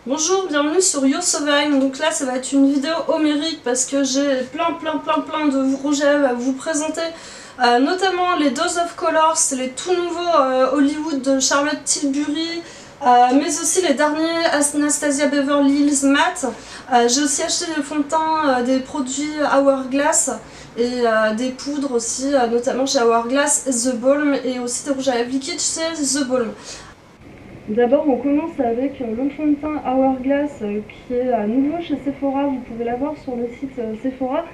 Bonjour, bienvenue sur You're So Fine. Donc là ça va être une vidéo homérique parce que j'ai plein de rouges à lèvres à vous présenter. Notamment les Dose of Color, c'est les tout nouveaux Hollywood de Charlotte Tilbury. Mais aussi les derniers Anastasia Beverly Hills Matte. J'ai aussi acheté des fonds de teint, des produits Hourglass et des poudres aussi, notamment chez Hourglass The Balm, et aussi des rouges à lèvres liquides chez The Balm. D'abord on commence avec le fond de teint Hourglass qui est nouveau chez Sephora, vous pouvez l'avoir sur le site Sephora.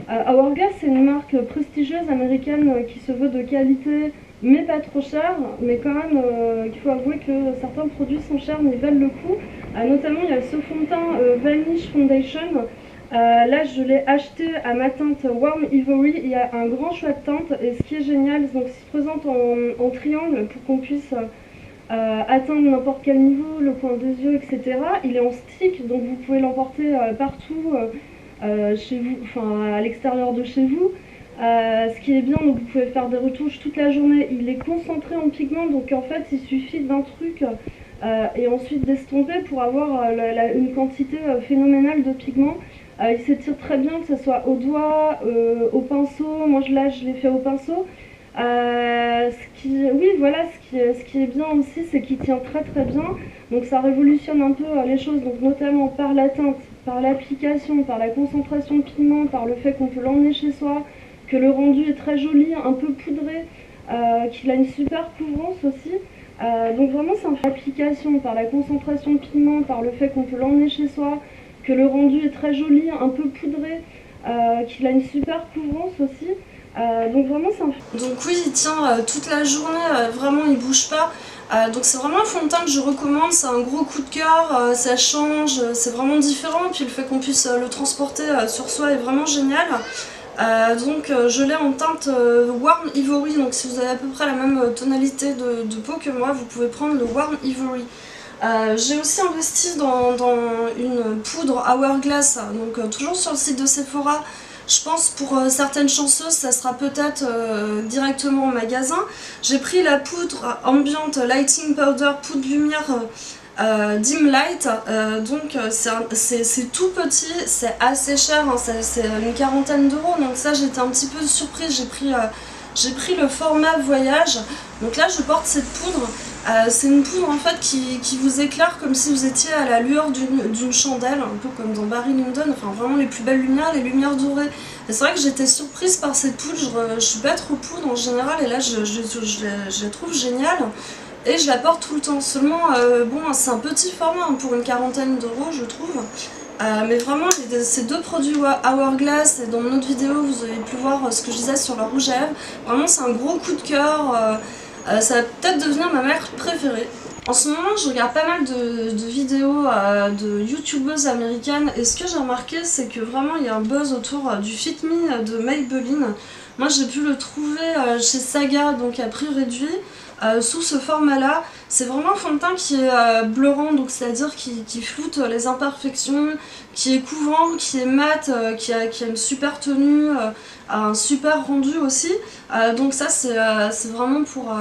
Hourglass c'est une marque prestigieuse américaine qui se veut de qualité mais pas trop cher, mais quand même il faut avouer que certains produits sont chers mais valent le coup. Notamment il y a ce fond de teint Vanish Foundation. Là je l'ai acheté à ma teinte Warm Ivory, il y a un grand choix de teintes et ce qui est génial, donc il se présente en triangle pour qu'on puisse atteindre n'importe quel niveau, le coin des yeux, etc. Il est en stick, donc vous pouvez l'emporter partout chez vous, enfin à l'extérieur de chez vous. Ce qui est bien, donc vous pouvez faire des retouches toute la journée. Il est concentré en pigment, donc en fait il suffit d'un truc et ensuite d'estomper pour avoir une quantité phénoménale de pigment. Il s'étire très bien, que ce soit au doigt, au pinceau. Moi là je l'ai fait au pinceau. Ce qui est bien aussi, c'est qu'il tient très bien, donc ça révolutionne un peu les choses, donc notamment par la teinte, par l'application, par la concentration de pigment, par le fait qu'on peut l'emmener chez soi, que le rendu est très joli, un peu poudré, qu'il a une super couvrance aussi. Donc vraiment c'est une application, par la concentration de pigment, par le fait qu'on peut l'emmener chez soi, que le rendu est très joli, un peu poudré, qu'il a une super couvrance aussi. Donc vraiment c'est un... Donc oui, il tient toute la journée, vraiment il bouge pas. Donc c'est vraiment un fond de teint que je recommande, c'est un gros coup de cœur, ça change, c'est vraiment différent, puis le fait qu'on puisse le transporter sur soi est vraiment génial. Donc je l'ai en teinte Warm Ivory, donc si vous avez à peu près la même tonalité de peau que moi, vous pouvez prendre le Warm Ivory. J'ai aussi investi dans une poudre Hourglass, donc toujours sur le site de Sephora. Je pense pour certaines chanceuses ça sera peut-être directement au magasin. J'ai pris la poudre Ambient Lighting Powder, poudre lumière Dim Light, donc c'est tout petit, c'est assez cher, hein, c'est une quarantaine d'euros, donc ça j'étais un petit peu surprise, j'ai pris le format voyage. Donc là je porte cette poudre, c'est une poudre en fait qui vous éclaire comme si vous étiez à la lueur d'une chandelle, un peu comme dans Barry Lyndon, enfin vraiment les plus belles lumières, les lumières dorées. Et c'est vrai que j'étais surprise par cette poudre, je suis pas trop poudre en général et là je la trouve géniale. Et je la porte tout le temps, seulement bon c'est un petit format hein, pour une quarantaine d'euros je trouve. Mais vraiment ces deux produits Hourglass, et dans mon autre vidéo vous avez pu voir ce que je disais sur le rouge à lèvres, vraiment c'est un gros coup de cœur, ça va peut-être devenir ma marque préférée. En ce moment je regarde pas mal de vidéos de youtubeuses américaines et ce que j'ai remarqué c'est que vraiment il y a un buzz autour du Fit Me de Maybelline. Moi j'ai pu le trouver chez Saga, donc à prix réduit. Sous ce format là, c'est vraiment un fond de teint qui est bleurant, donc c'est à dire qui floute les imperfections, qui est couvrant, qui est mat, qui a une super tenue, un super rendu aussi, donc ça c'est vraiment pour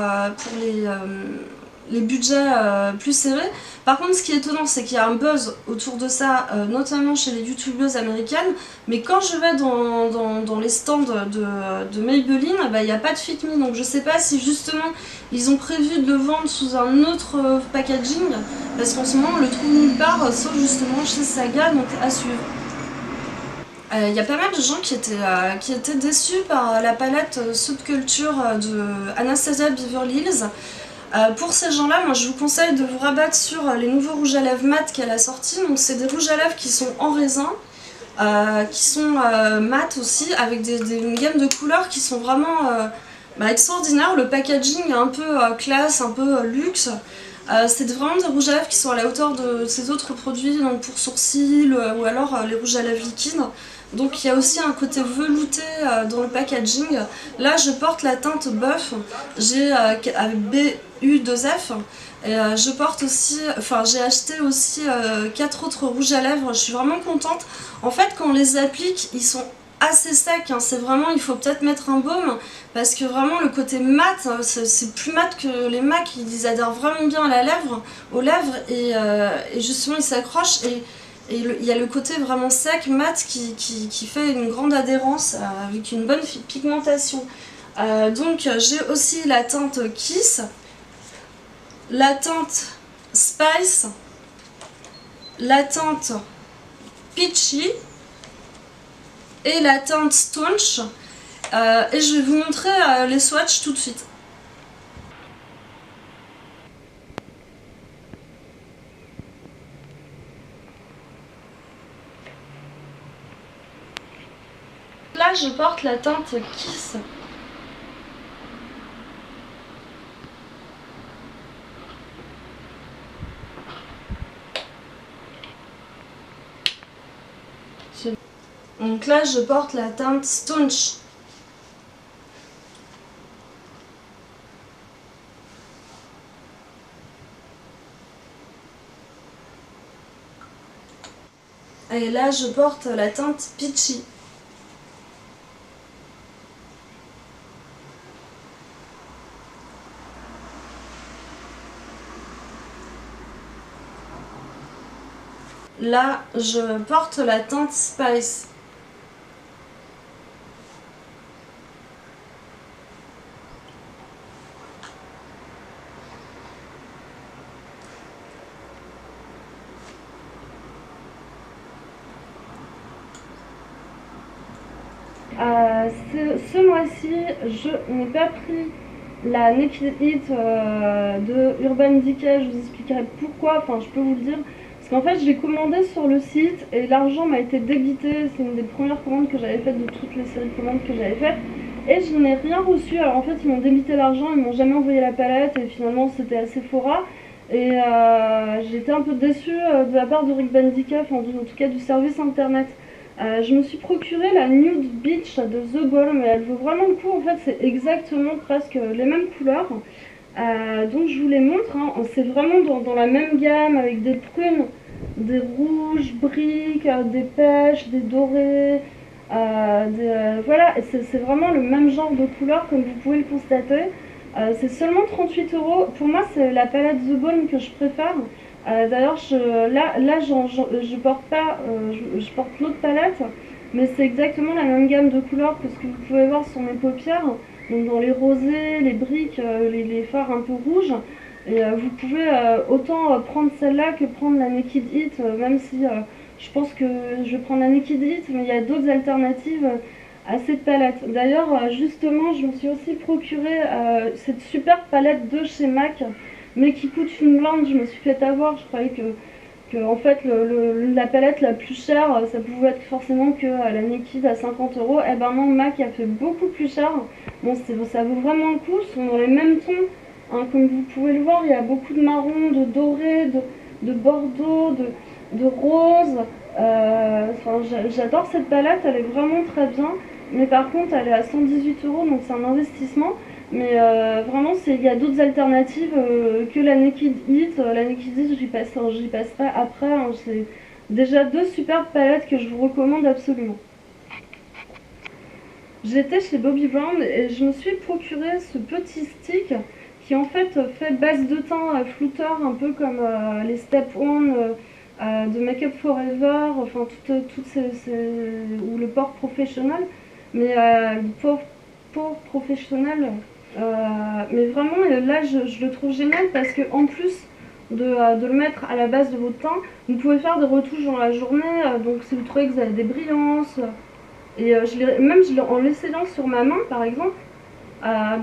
les budgets plus serrés. Par contre ce qui est étonnant c'est qu'il y a un buzz autour de ça, notamment chez les youtubeuses américaines, mais quand je vais dans les stands de Maybelline, il n'y a pas de Fit Me, donc je sais pas si justement ils ont prévu de le vendre sous un autre packaging, parce qu'en ce moment on le trouve nulle part, sauf justement chez Saga, donc à suivre. Il y a pas mal de gens qui étaient déçus par la palette Subculture de Anastasia Beverly Hills. Pour ces gens-là, moi je vous conseille de vous rabattre sur les nouveaux rouges à lèvres mat qu'elle a sortis. Donc c'est des rouges à lèvres qui sont en raisin, qui sont mat aussi, avec une gamme de couleurs qui sont vraiment extraordinaires. Le packaging est un peu classe, un peu luxe. C'est vraiment des rouges à lèvres qui sont à la hauteur de ces autres produits, donc pour sourcils ou alors les rouges à lèvres liquides. Donc il y a aussi un côté velouté dans le packaging. Là je porte la teinte Buff, j'ai BU2F. Et je porte aussi, enfin j'ai acheté aussi 4 autres rouges à lèvres, je suis vraiment contente. En fait quand on les applique, ils sont assez sec, hein. C'est vraiment, il faut peut-être mettre un baume parce que vraiment le côté mat, c'est plus mat que les MAC, ils adhèrent vraiment bien à la lèvre, aux lèvres et justement ils s'accrochent et il y a le côté vraiment sec, mat qui fait une grande adhérence avec une bonne pigmentation. Donc j'ai aussi la teinte Kiss, la teinte Spice, la teinte Peachy et la teinte Staunch. Et je vais vous montrer les swatchs tout de suite. Là je porte la teinte Kiss. Donc là je porte la teinte Staunch. Et là je porte la teinte Peachy. Là je porte la teinte Spice. Ce mois-ci, je n'ai pas pris la Naked Heat de Urban Decay. Je vous expliquerai pourquoi, enfin je peux vous le dire. Parce qu'en fait, j'ai commandé sur le site et l'argent m'a été débité. C'est une des premières commandes que j'avais faites de toutes les séries de commandes que j'avais faites. Et je n'ai rien reçu. Alors en fait, ils m'ont débité l'argent, ils m'ont jamais envoyé la palette et finalement c'était à Sephora. Et j'étais un peu déçue de la part de Urban Decay, enfin en tout cas du service internet. Je me suis procuré la Nude Beach de The Balm mais elle vaut vraiment le coup. En fait, c'est exactement presque les mêmes couleurs. Donc je vous les montre, hein. C'est vraiment dans la même gamme avec des prunes, des rouges, briques, des pêches, des dorés. Voilà, c'est vraiment le même genre de couleur comme vous pouvez le constater. C'est seulement 38 €. Pour moi, c'est la palette The Balm que je préfère. D'ailleurs, je porte pas, je porte l'autre palette, mais c'est exactement la même gamme de couleurs que ce que vous pouvez voir sur mes paupières. Donc dans les rosés, les briques, les fards un peu rouges. Et vous pouvez autant prendre celle-là que prendre la Naked Heat, même si je pense que je vais prendre la Naked Heat, mais il y a d'autres alternatives à cette palette. D'ailleurs, justement, je me suis aussi procuré cette super palette de chez MAC, mais qui coûte une blinde. Je me suis fait avoir, je croyais que en fait la palette la plus chère ça pouvait être forcément que la Naked à 50 €. Et ben non, MAC a fait beaucoup plus cher. Bon, ça vaut vraiment le coup, ils sont dans les mêmes tons, hein, comme vous pouvez le voir. Il y a beaucoup de marron, de doré, de bordeaux, de rose. J'adore cette palette, elle est vraiment très bien, mais par contre elle est à 118 €, donc c'est un investissement. Mais vraiment, il y a d'autres alternatives que la Naked Heat. La Naked Heat, j'y passerai après, hein. C'est déjà deux superbes palettes que je vous recommande absolument. J'étais chez Bobbi Brown et je me suis procuré ce petit stick qui en fait fait base de teint flouteur, un peu comme les Step One de Make Up For Ever, enfin toutes ou le Pore Professionnel, mais le Pore Professionnel. Mais vraiment là je le trouve génial parce que en plus de le mettre à la base de votre teint, vous pouvez faire des retouches dans la journée, donc si vous trouvez que vous avez des brillances, et en l'essayant sur ma main par exemple,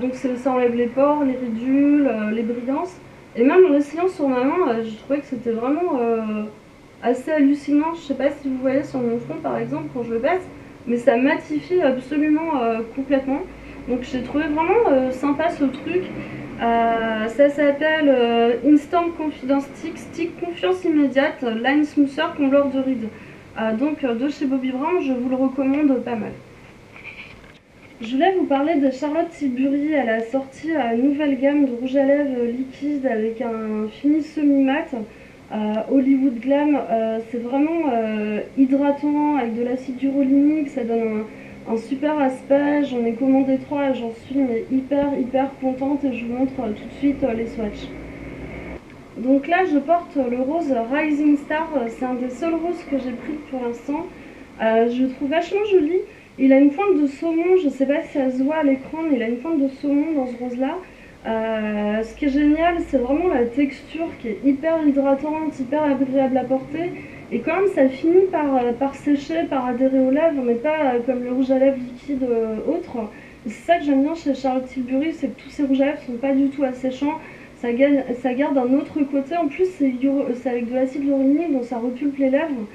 donc ça enlève les pores, les ridules, les brillances, et même en l'essayant sur ma main, je trouvais que c'était vraiment assez hallucinant. Je sais pas si vous voyez sur mon front par exemple quand je le baisse, mais ça matifie absolument complètement. Donc j'ai trouvé vraiment sympa ce truc. Ça s'appelle Instant Confidence Stick Confiance Immédiate Line Smoother Combleur de rides. Donc de chez Bobbi Brown, je vous le recommande pas mal. Je voulais vous parler de Charlotte Tilbury. Elle a sorti une nouvelle gamme de rouge à lèvres liquide avec un fini semi-mat. Hollywood Glam, c'est vraiment hydratant avec de l'acide hyaluronique, ça donne un super aspect. J'en ai commandé 3 et j'en suis mais hyper contente et je vous montre tout de suite les swatchs. Donc là je porte le rose Rising Star, c'est un des seuls roses que j'ai pris pour l'instant. Je le trouve vachement joli. Il a une pointe de saumon, je sais pas si ça se voit à l'écran, mais il a une pointe de saumon dans ce rose là. Ce qui est génial, c'est vraiment la texture qui est hyper hydratante, hyper agréable à porter. Et quand même ça finit par sécher, par adhérer aux lèvres, mais pas comme le rouge à lèvres liquide autre. C'est ça que j'aime bien chez Charlotte Tilbury, c'est que tous ces rouges à lèvres sont pas du tout asséchants. Ça garde un autre côté, en plus c'est avec de l'acide hyaluronique, donc ça repulpe les lèvres.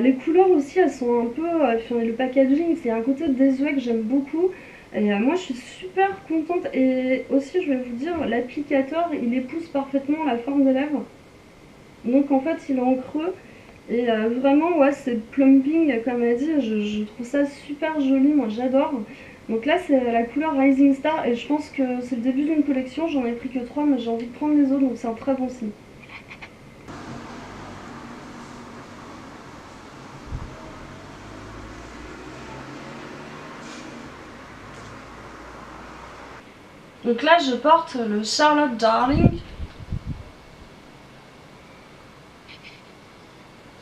Les couleurs aussi, elles sont un peu... le packaging, c'est un côté désuet que j'aime beaucoup. Et moi je suis super contente. Et aussi je vais vous dire, l'applicateur il épouse parfaitement la forme des lèvres. Donc en fait il est en creux. Et vraiment ouais, c'est plumping comme elle dit, je trouve ça super joli, moi j'adore. Donc là c'est la couleur Rising Star et je pense que c'est le début d'une collection, j'en ai pris que 3 mais j'ai envie de prendre les autres, donc c'est un très bon signe. Donc là je porte le Charlotte Darling.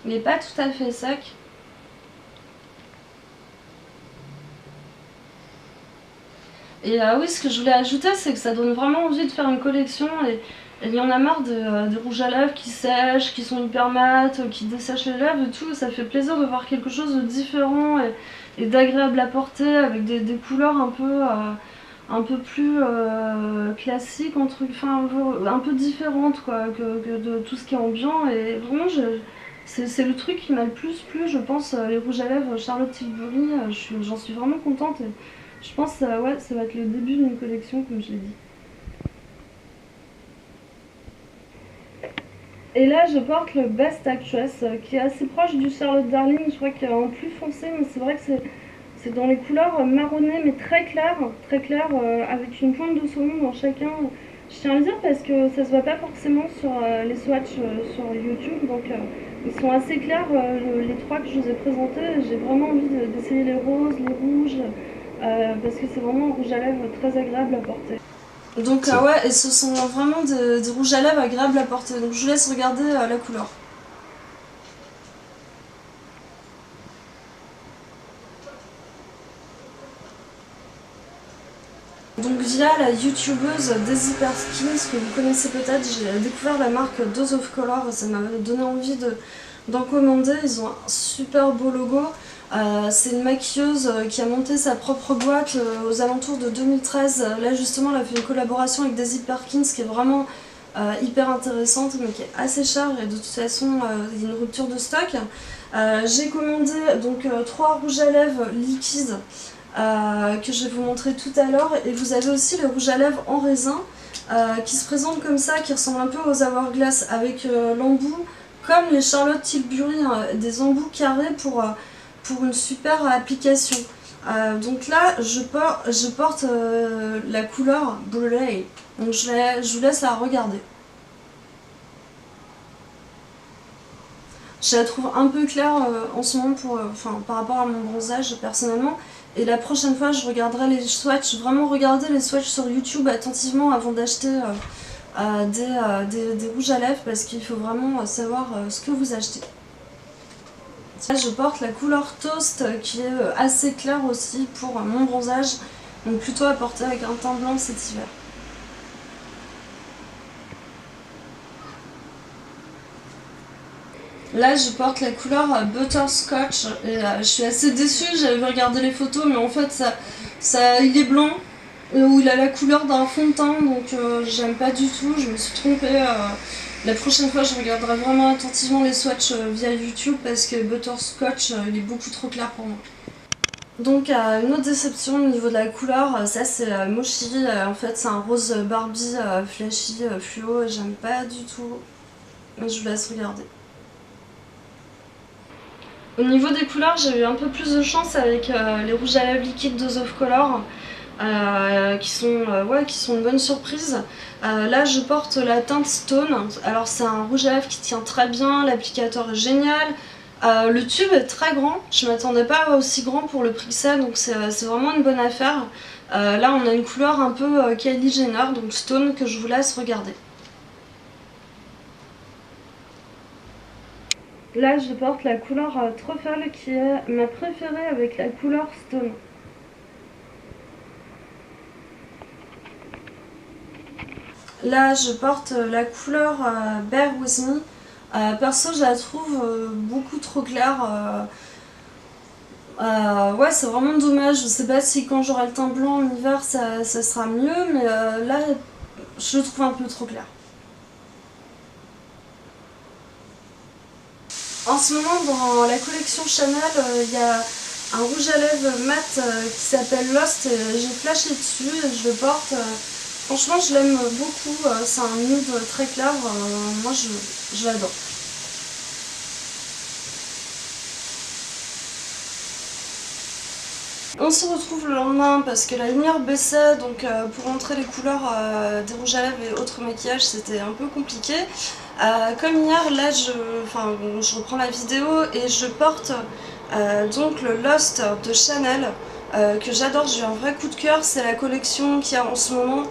Il n'est pas tout à fait sec. Et oui, ce que je voulais ajouter, c'est que ça donne vraiment envie de faire une collection. Et il y en a marre des rouges à lèvres qui sèchent, qui sont hyper mat, qui dessèchent les lèvres et tout. Ça fait plaisir de voir quelque chose de différent et d'agréable à porter, avec des couleurs un peu plus classiques, un peu différentes quoi, que de tout ce qui est ambiant. Et vraiment, c'est le truc qui m'a le plus plu, je pense, les rouges à lèvres Charlotte Tilbury. J'en suis vraiment contente. Et je pense que ouais, ça va être le début d'une collection, comme je l'ai dit. Et là, je porte le Best Actress, qui est assez proche du Charlotte Darling. Je crois qu'il est en plus foncé, mais c'est vrai que c'est dans les couleurs marronnées, mais très claires, avec une pointe de saumon dans chacun. Je tiens à le dire parce que ça se voit pas forcément sur les swatchs sur YouTube, donc ils sont assez clairs, les 3 que je vous ai présentés. J'ai vraiment envie d'essayer les roses, les rouges, parce que c'est vraiment un rouge à lèvres très agréable à porter. Donc ouais, et ce sont vraiment des rouges à lèvres agréables à porter. Donc je vous laisse regarder la couleur. Donc via la youtubeuse Daisy Perkins, que vous connaissez peut-être, j'ai découvert la marque Dose of Color, ça m'a donné envie d'en commander. Ils ont un super beau logo. C'est une maquilleuse qui a monté sa propre boîte aux alentours de 2013. Là justement elle a fait une collaboration avec Daisy Perkins qui est vraiment hyper intéressante, mais qui est assez chère et de toute façon il y a une rupture de stock. J'ai commandé donc 3 rouges à lèvres liquides que je vais vous montrer tout à l'heure, et vous avez aussi le rouge à lèvres en raisin qui se présente comme ça, qui ressemble un peu aux Hourglass avec l'embout comme les Charlotte Tilbury, des embouts carrés pour une super application. Donc là je porte la couleur Brulee, donc je vous laisse la regarder. Je la trouve un peu claire en ce moment par rapport à mon bronzage personnellement. Et la prochaine fois je regarderai les swatchs, vraiment regarder les swatchs sur YouTube attentivement avant d'acheter des rouges à lèvres, parce qu'il faut vraiment savoir ce que vous achetez. Là je porte la couleur Toast qui est assez claire aussi pour mon bronzage, donc plutôt à porter avec un teint blanc cet hiver. Là je porte la couleur Butterscotch et je suis assez déçue, j'avais regardé les photos mais en fait il est blanc où il a la couleur d'un fond de teint, donc j'aime pas du tout, je me suis trompée. La prochaine fois je regarderai vraiment attentivement les swatchs via YouTube parce que Butterscotch il est beaucoup trop clair pour moi. Donc une autre déception au niveau de la couleur, ça c'est Mochi, en fait c'est un rose Barbie flashy fluo et j'aime pas du tout, je vous laisse regarder. Au niveau des couleurs, j'ai eu un peu plus de chance avec les rouges à lèvres liquides Dose of Color qui sont une bonne surprise. Là je porte la teinte Stone. Alors c'est un rouge à lèvres qui tient très bien, l'applicateur est génial, Le tube est très grand, je m'attendais pas aussi grand pour le prix que ça, donc c'est vraiment une bonne affaire. Là on a une couleur un peu Kylie Jenner, donc Stone, que je vous laisse regarder. Là je porte la couleur Truffle qui est ma préférée avec la couleur Stone. Là je porte la couleur Bear With Me. Perso je la trouve beaucoup trop claire. Ouais, c'est vraiment dommage. Je sais pas si quand j'aurai le teint blanc en hiver ça sera mieux, mais là je le trouve un peu trop clair. En ce moment dans la collection Chanel, il y a un rouge à lèvres mat qui s'appelle Lost. J'ai flashé dessus et je le porte. Franchement je l'aime beaucoup, c'est un nude très clair, moi je l'adore. On se retrouve le lendemain parce que la lumière baissait, donc pour montrer les couleurs des rouges à lèvres et autres maquillages c'était un peu compliqué. Comme hier, là je reprends la vidéo et je porte donc le Lost de Chanel que j'adore, j'ai eu un vrai coup de cœur, c'est la collection qu'il y a en ce moment.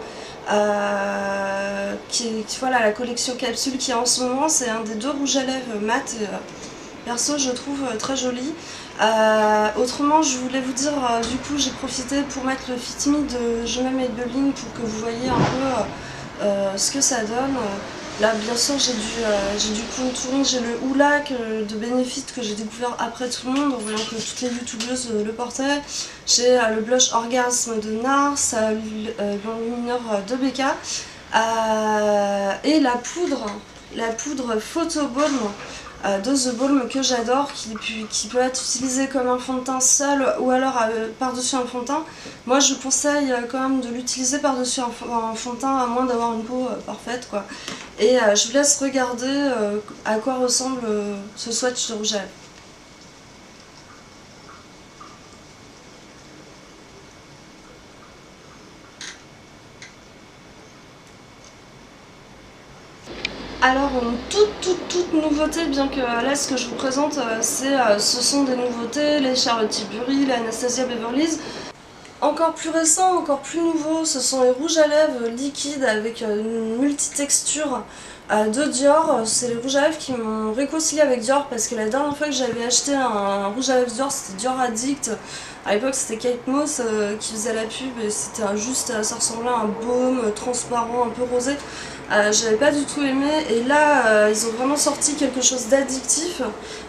Voilà, la collection capsule qui est en ce moment, c'est un des deux rouges à lèvres mat et perso je trouve très joli. Autrement je voulais vous dire, du coup j'ai profité pour mettre le Fit Me de Je m'aime Maybelline pour que vous voyez un peu ce que ça donne. Là bien sûr j'ai du contouring, j'ai le Hoola de Benefit que j'ai découvert après tout le monde en voyant que toutes les youtubeuses le portaient. J'ai le blush Orgasme de NARS, l'enlumineur de BK et la poudre Photo Balm de The Balm que j'adore, qui peut être utilisé comme un fond de teint seul ou alors par-dessus un fond de teint. Moi je conseille quand même de l'utiliser par-dessus un fond de teint à moins d'avoir une peau parfaite quoi. Et je vous laisse regarder à quoi ressemble ce swatch de rouge à lèvres. Alors une toute nouveauté, bien que là ce que je vous présente ce sont des nouveautés, les Charlotte Tilbury, les Anastasia Beverly Hills. Encore plus récent, encore plus nouveau, ce sont les rouges à lèvres liquides avec une multitexture de Dior. C'est les rouges à lèvres qui m'ont réconcilié avec Dior parce que la dernière fois que j'avais acheté un rouge à lèvres Dior, c'était Dior Addict. À l'époque c'était Kate Moss qui faisait la pub et c'était ça ressemblait à un baume transparent, un peu rosé. J'avais pas du tout aimé et là ils ont vraiment sorti quelque chose d'addictif.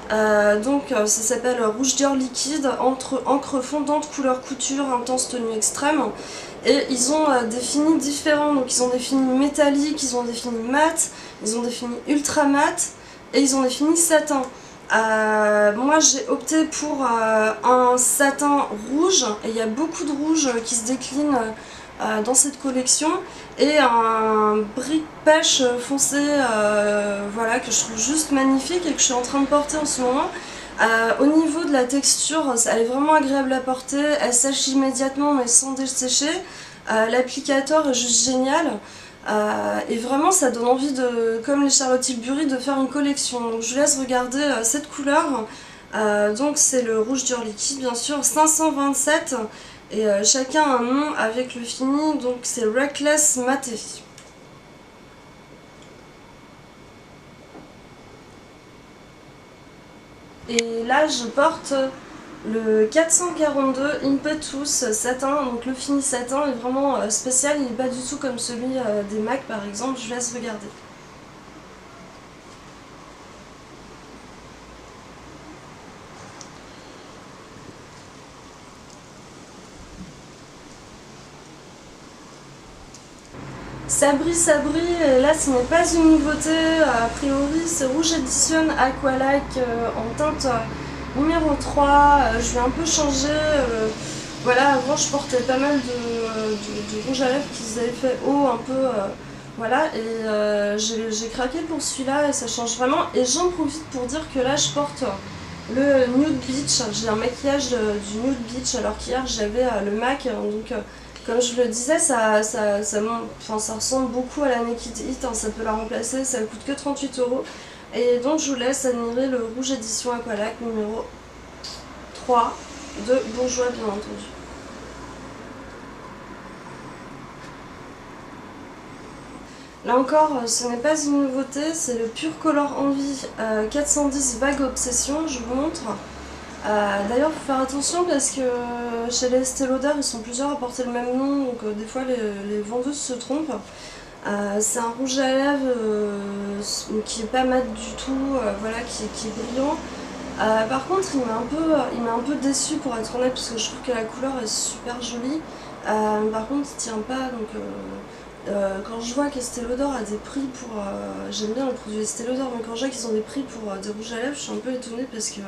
Ça s'appelle Rouge Dior liquide, encre fondante, couleur couture, intense tenue extrême. Et ils ont défini différents, donc ils ont défini métallique, ils ont défini mat, ils ont défini ultra mat et ils ont défini satin. Moi j'ai opté pour un satin rouge et il y a beaucoup de rouge qui se déclinent dans cette collection et un brick pêche foncé voilà, que je trouve juste magnifique et que je suis en train de porter en ce moment. Au niveau de la texture, elle est vraiment agréable à porter, elle sèche immédiatement mais sans dessécher. L'applicateur est juste génial. Et vraiment ça donne envie comme les Charlotte Tilbury, de faire une collection. Donc je vous laisse regarder cette couleur. Donc c'est le rouge Dior liquide bien sûr, 527 et chacun a un nom avec le fini, donc c'est Reckless Matte. Et là je porte le 442 Impetus satin, donc le fini satin est vraiment spécial, il n'est pas du tout comme celui des MAC par exemple, je vous laisse regarder. Sabri, là ce n'est pas une nouveauté, a priori c'est Rouge Edition Aqualike en teinte numéro 3, je vais un peu changer, voilà, avant je portais pas mal de rouge à lèvres qui avaient fait haut un peu, voilà, et j'ai craqué pour celui-là et ça change vraiment, et j'en profite pour dire que là je porte le Nude Beach, j'ai un maquillage du Nude Beach alors qu'hier j'avais le MAC, donc comme je le disais, ça ressemble beaucoup à la Naked Heat, hein, ça peut la remplacer, ça coûte que 38 €. Et donc je vous laisse admirer le rouge édition Aqualac numéro 3 de Bourjois bien entendu. Là encore, ce n'est pas une nouveauté, c'est le Pure Color Envie 410 Vague Obsession, je vous montre. D'ailleurs, il faut faire attention parce que chez les Estée Lauder, ils sont plusieurs à porter le même nom, donc des fois les vendeuses se trompent. C'est un rouge à lèvres qui est pas mat du tout, voilà, qui est brillant. Par contre, il m'a un peu déçue pour être honnête, parce que je trouve que la couleur est super jolie. Par contre, il tient pas, donc quand je vois qu'Estée Lauder a des prix pour... j'aime bien le produit Estée Lauder, mais quand je vois qu'ils ont des prix pour des rouges à lèvres, je suis un peu étonnée parce que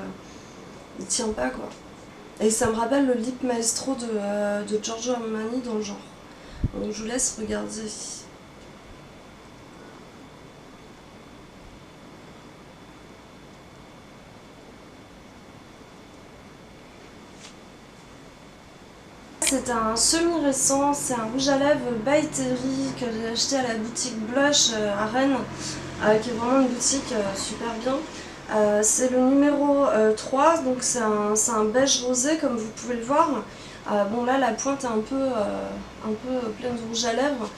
il tient pas quoi. Et ça me rappelle le Lip Maestro de Giorgio Armani dans le genre. Donc je vous laisse regarder. C'est un semi-récent, c'est un rouge à lèvres by Terry que j'ai acheté à la boutique Blush à Rennes, qui est vraiment une boutique super bien. C'est le numéro 3, donc c'est un beige rosé comme vous pouvez le voir. Bon là la pointe est un peu pleine de rouge à lèvres,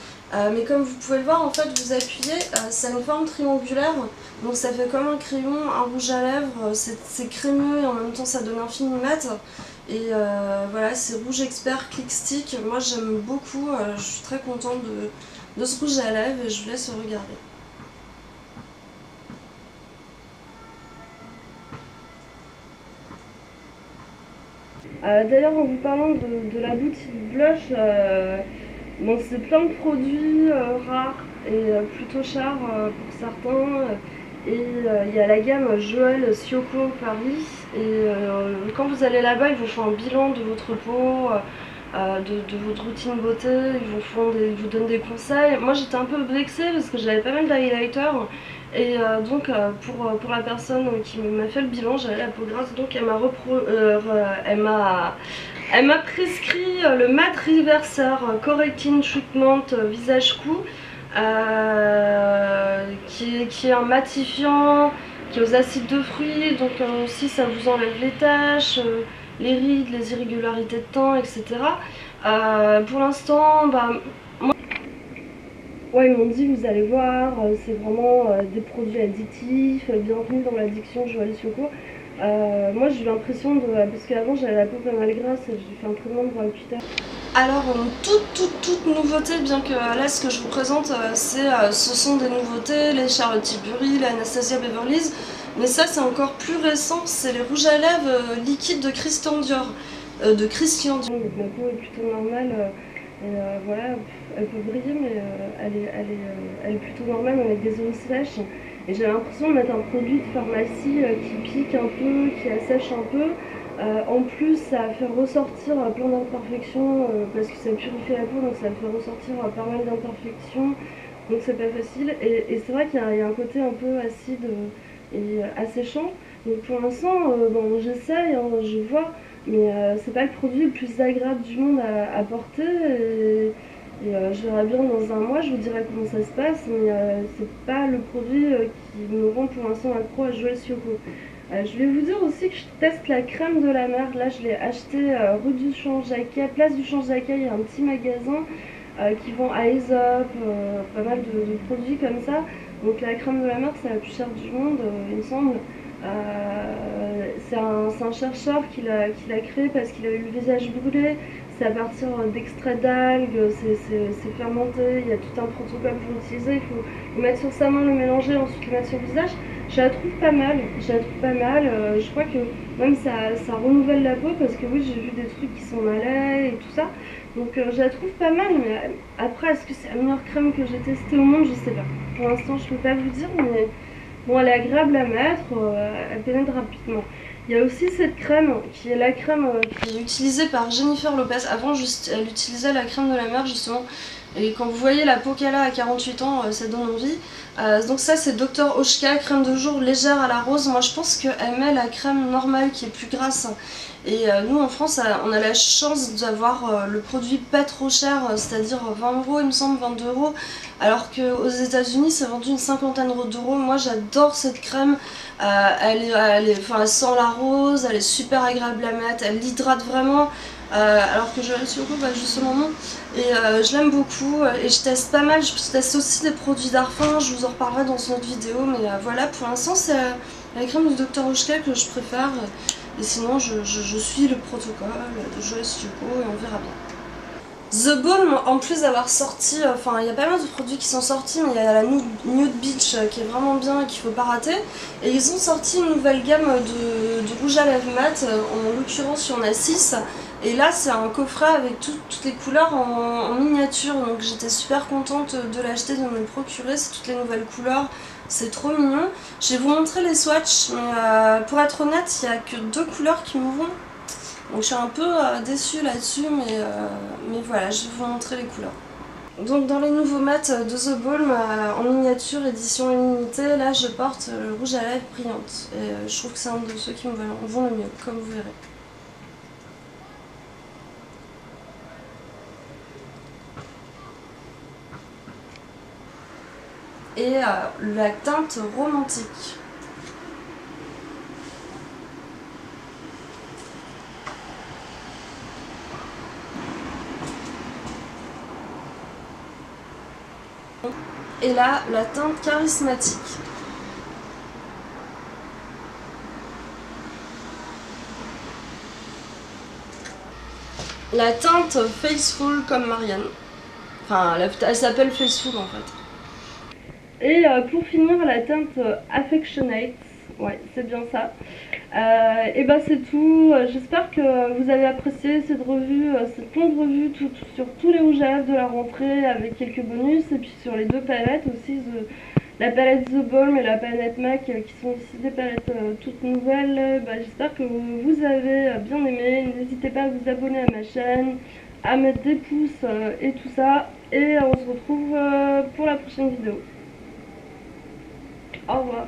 mais comme vous pouvez le voir en fait vous appuyez, ça a une forme triangulaire, donc ça fait comme un crayon, un rouge à lèvres, c'est crémeux et en même temps ça donne un fini mat. Et voilà, c'est Rouge Expert Click Stick, moi j'aime beaucoup, je suis très contente de ce rouge à lèvres et je vous laisse regarder. D'ailleurs, en vous parlant de la boutique Blush, bon, c'est plein de produits rares et plutôt chers pour certains. Et il y a la gamme Joël Sioco Paris. Et quand vous allez là-bas, ils vous font un bilan de votre peau, de votre routine beauté, ils vous donnent des conseils. Moi j'étais un peu vexée parce que j'avais pas mal d'highlighter. Et donc pour la personne qui m'a fait le bilan, j'avais la peau grasse, donc elle m'a prescrit le Matte Reverser Correcting Treatment Visage Cou, qui est un matifiant, qui est aux acides de fruits, donc aussi ça vous enlève les taches, les rides, les irrégularités de teint, etc. Pour l'instant, bah, ouais, ils m'ont dit, vous allez voir, c'est vraiment des produits additifs, bienvenue dans l'addiction Joël Sioco. Moi j'ai eu l'impression de... parce qu'avant j'avais la peau pas mal grasse, j'ai fait un traitement de Roaccutane. Alors une toute nouveauté, bien que là ce que je vous présente ce sont des nouveautés, les Charlotte Tilbury, les Anastasia Beverly Hills, mais ça c'est encore plus récent, c'est les rouges à lèvres liquides de Christian Dior. Donc ma peau est plutôt normale, et voilà, elle peut briller mais elle est plutôt normale avec des zones sèches. Et j'ai l'impression de mettre un produit de pharmacie qui pique un peu, qui assèche un peu. En plus, ça fait ressortir plein d'imperfections parce que ça purifie la peau, donc ça fait ressortir pas mal d'imperfections. Donc c'est pas facile. Et c'est vrai qu'il y a un côté un peu acide et asséchant. Donc pour l'instant, bon, j'essaye, hein, je vois, mais c'est pas le produit le plus agréable du monde à porter. Et je verrai bien dans un mois, je vous dirai comment ça se passe, mais c'est pas le produit qui me rend pour l'instant accro à Joël Sioco. Je vais vous dire aussi que je teste la crème de la mer. Là, je l'ai acheté rue du Champ-Jacquet, place du Champ-Jacquet. Il y a un petit magasin qui vend à Aesop, pas mal de produits comme ça. Donc la crème de la mer, c'est la plus chère du monde, il me semble. C'est un chercheur qui l'a créé parce qu'il a eu le visage brûlé. C'est à partir d'extraits d'algues, c'est fermenté, il y a tout un protocole pour l'utiliser. Il faut le mettre sur sa main, le mélanger, ensuite le mettre sur le visage. Je la trouve pas mal, je crois que même ça renouvelle la peau parce que oui, j'ai vu des trucs qui s'en allaient et tout ça. Donc je la trouve pas mal, mais après, est-ce que c'est la meilleure crème que j'ai testée au monde? Je sais pas. Pour l'instant, je peux pas vous dire, mais bon, elle est agréable à mettre, elle pénètre rapidement. Il y a aussi cette crème qui est la crème qui est utilisée par Jennifer Lopez. Avant, elle utilisait la crème de la mer justement Et quand vous voyez la peau qu'elle a à 48 ans, ça donne envie. Donc ça c'est Dr Oshka, crème de jour légère à la rose. Moi je pense qu'elle met la crème normale qui est plus grasse. Et nous en France on a la chance d'avoir le produit pas trop cher, c'est-à-dire 20 € il me semble, 22 €. Alors qu'aux États-Unis c'est vendu une cinquantaine d'euros. Moi j'adore cette crème, elle sent la rose, elle est super agréable à mettre, elle l'hydrate vraiment. Alors que je sur le coup justement non. Et je l'aime beaucoup et je teste pas mal, je teste aussi des produits Darphin, je vous en reparlerai dans une autre vidéo, mais voilà, pour l'instant c'est la crème du Dr Oshka que je préfère, et sinon je suis le protocole de Joyce Yuko et on verra bien. The Balm, en plus d'avoir sorti, enfin il y a pas mal de produits qui sont sortis, mais il y a la Nude Beach qui est vraiment bien et qu'il faut pas rater. Et ils ont sorti une nouvelle gamme de rouge à lèvres mat, en l'occurrence il y en a 6. Et là c'est un coffret avec toutes les couleurs en miniature, donc j'étais super contente de l'acheter, de me le procurer, c'est toutes les nouvelles couleurs, c'est trop mignon. Je vais vous montrer les swatchs, mais pour être honnête il n'y a que 2 couleurs qui me vont. Donc je suis un peu déçue là-dessus, mais voilà, je vais vous montrer les couleurs. Donc dans les nouveaux mats de The Balm en miniature édition illimitée, là je porte le rouge à lèvres brillante. Et je trouve que c'est un de ceux qui me vont le mieux, comme vous verrez. Et la teinte romantique. Et là, la teinte charismatique. La teinte Faceful comme Marianne. Enfin, elle s'appelle Faceful en fait. Et pour finir, la teinte Affectionate, ouais, c'est bien ça. Et bah c'est tout. J'espère que vous avez apprécié cette revue, cette longue revue sur tous les rouges à lèvres de la rentrée avec quelques bonus, et puis sur les 2 palettes aussi, la palette The Balm et la palette MAC qui sont aussi des palettes toutes nouvelles. J'espère que vous avez bien aimé. N'hésitez pas à vous abonner à ma chaîne, à mettre des pouces et tout ça. Et on se retrouve pour la prochaine vidéo. Au revoir.